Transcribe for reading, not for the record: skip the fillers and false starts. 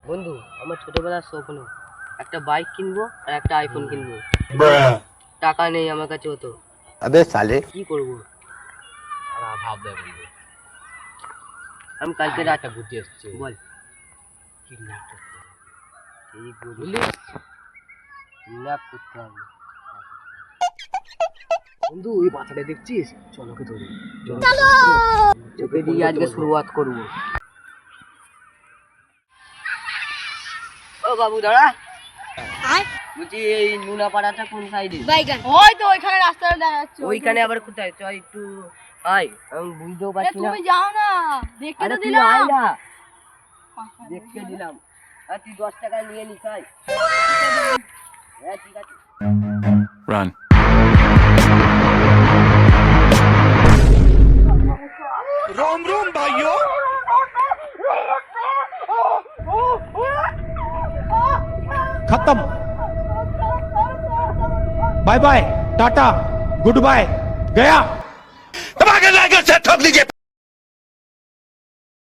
বন্ধু, আমার ছোটবেলার স্বপ্ন একটা বাইক কিনবো আর একটা আইফোন কিনবো। টাকা নেই আমার কাছে অত। अबे साले কি করবো? ভাব দেয় বন্ধু। আমি কালকে একটা রাতে বুদ্ধি এসছে। বল। কিডন্যাপ করতে হবে। এই বুঝলি? কিডন্যাপ করতে হবে। বন্ধু ওই বাচ্চাটা দেখছিস? চল ওকে ধরি। ওকে দিয়ে আজকে শুরুয়াত করবো। ও বাবু দাঁড়া। বলছি এই নুনা পাড়াটা কোন সাইডে? বাইগান ওই তো ওইখানে রাস্তাটা দেখা যাচ্ছে ওইখানে আবার কোথায়? চল একটু আয়, আমি বুঝতেও পারছি না। তুমি যাও না দেখতে আরে তো তুই দিলাম আয় না, দেখতে দিলাম। আর তুই 10 টাকা নিয়ে নিস আয়। হ্যাঁ ঠিক আছে। Run. रोम रोम भाइयों खत्म bye bye tata goodbye गया ठोक दीजिए।